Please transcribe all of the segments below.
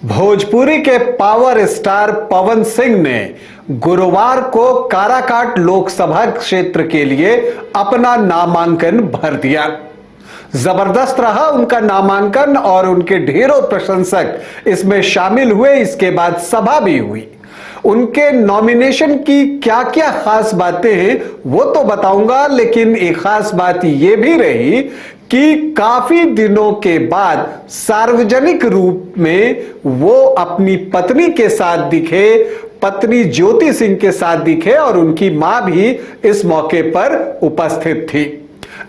भोजपुरी के power star Pawan Singh ने गुरुवार को काराकाट लोकसभा क्षेत्र के लिए अपना नामांकन भर दिया। जबरदस्त रहा उनका नामांकन और उनके ढेरों प्रशंसक इसमें शामिल हुए। इसके बाद सभा भी हुई। उनके नॉमिनेशन की क्या क्या खास बातें हैं वो तो बताऊंगा, लेकिन एक खास बात यह भी रही कि काफी दिनों के बाद सार्वजनिक रूप में वो अपनी पत्नी के साथ दिखे, पत्नी ज्योति सिंह के साथ दिखे और उनकी मां भी इस मौके पर उपस्थित थी।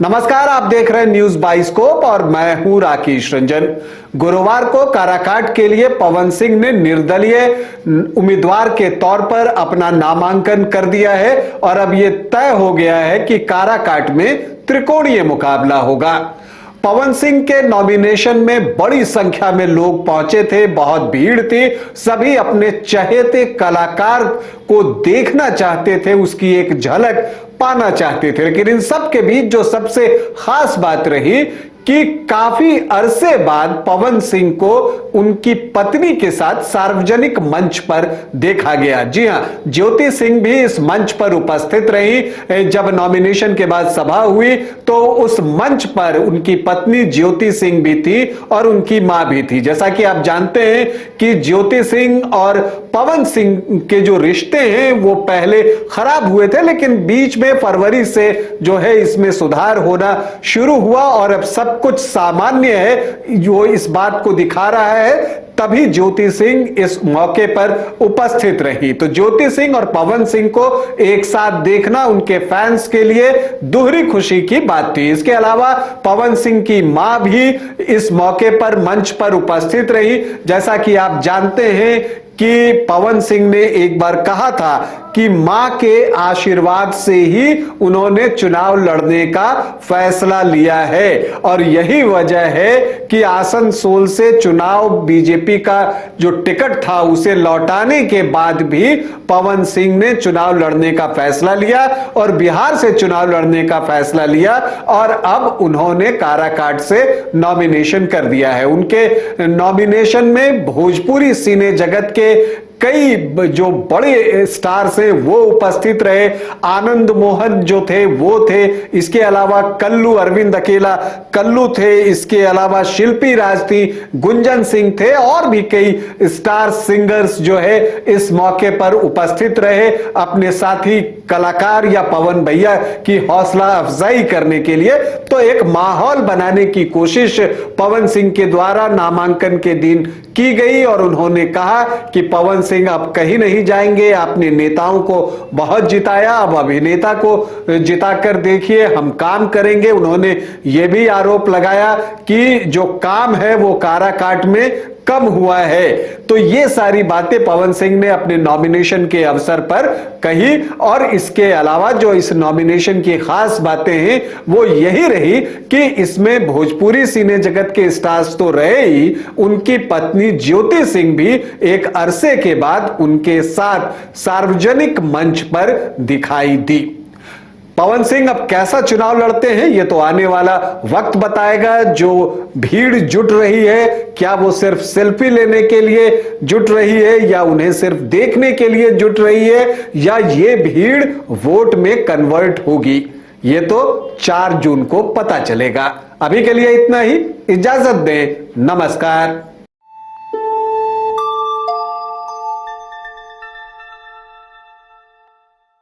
नमस्कार, आप देख रहे हैं न्यूज बाइस्कोप और मैं हूं राकेश रंजन। गुरुवार को काराकाट के लिए पवन सिंह ने निर्दलीय उम्मीदवार के तौर पर अपना नामांकन कर दिया है और अब यह तय हो गया है कि काराकाट में त्रिकोणीय मुकाबला होगा। पवन सिंह के नॉमिनेशन में बड़ी संख्या में लोग पहुंचे थे, बहुत भीड़ थी। सभी अपने चहेते कलाकार को देखना चाहते थे, उसकी एक झलक पाना चाहते थे। लेकिन इन सब के बीच जो सबसे खास बात रही कि काफी अरसे बाद पवन सिंह को उनकी पत्नी के साथ सार्वजनिक मंच पर देखा गया। जी हां, ज्योति सिंह भी इस मंच पर उपस्थित रही। जब नॉमिनेशन के बाद सभा हुई तो उस मंच पर उनकी पत्नी ज्योति सिंह भी थी और उनकी मां भी थी। जैसा कि आप जानते हैं कि ज्योति सिंह और पवन सिंह के जो रिश्ते हैं वो पहले खराब हुए थे, लेकिन बीच में फरवरी से जो है इसमें सुधार होना शुरू हुआ और अब सब कुछ सामान्य है, जो इस बात को दिखा रहा है। तभी ज्योति सिंह इस मौके पर उपस्थित रही। तो ज्योति सिंह और पवन सिंह को एक साथ देखना उनके फैंस के लिए दोहरी खुशी की बात थी। इसके अलावा पवन सिंह की मां भी इस मौके पर मंच पर उपस्थित रही। जैसा कि आप जानते हैं कि पवन सिंह ने एक बार कहा था कि मां के आशीर्वाद से ही उन्होंने चुनाव लड़ने का फैसला लिया है और यही वजह है कि आसनसोल से चुनाव बीजेपी का जो टिकट था उसे लौटाने के बाद भी पवन सिंह ने चुनाव लड़ने का फैसला लिया और बिहार से चुनाव लड़ने का फैसला लिया और अब उन्होंने काराकाट से नॉमिनेशन कर दिया है। उनके नॉमिनेशन में भोजपुरी सिने जगत के कई जो बड़े स्टार्स हैं वो उपस्थित रहे। आनंद मोहन जो थे वो थे, इसके अलावा कल्लू अरविंद अकेला कल्लू थे, इसके अलावा शिल्पी राज थी, गुंजन सिंह थे और भी कई स्टार सिंगर्स जो है इस मौके पर उपस्थित रहे अपने साथी कलाकार या पवन भैया की हौसला अफजाई करने के लिए। तो एक माहौल बनाने की कोशिश पवन सिंह के द्वारा नामांकन के दिन की गई और उन्होंने कहा कि पवन सिंह अब कहीं नहीं जाएंगे। आपने नेताओं को बहुत जिताया, अब अभिनेता को जिताकर देखिए, हम काम करेंगे। उन्होंने यह भी आरोप लगाया कि जो काम है वो काराकाट में कम हुआ है। तो ये सारी बातें पवन सिंह ने अपने नॉमिनेशन के अवसर पर कही और इसके अलावा जो इस नॉमिनेशन की खास बातें हैं वो यही रही कि इसमें भोजपुरी सिने जगत के स्टार्स तो रहे ही, उनकी पत्नी ज्योति सिंह भी एक अरसे के बाद उनके साथ सार्वजनिक मंच पर दिखाई दी। पवन सिंह अब कैसा चुनाव लड़ते हैं ये तो आने वाला वक्त बताएगा। जो भीड़ जुट रही है, क्या वो सिर्फ सेल्फी लेने के लिए जुट रही है या उन्हें सिर्फ देखने के लिए जुट रही है या ये भीड़ वोट में कन्वर्ट होगी, ये तो 4 जून को पता चलेगा। अभी के लिए इतना ही, इजाजत दें, नमस्कार।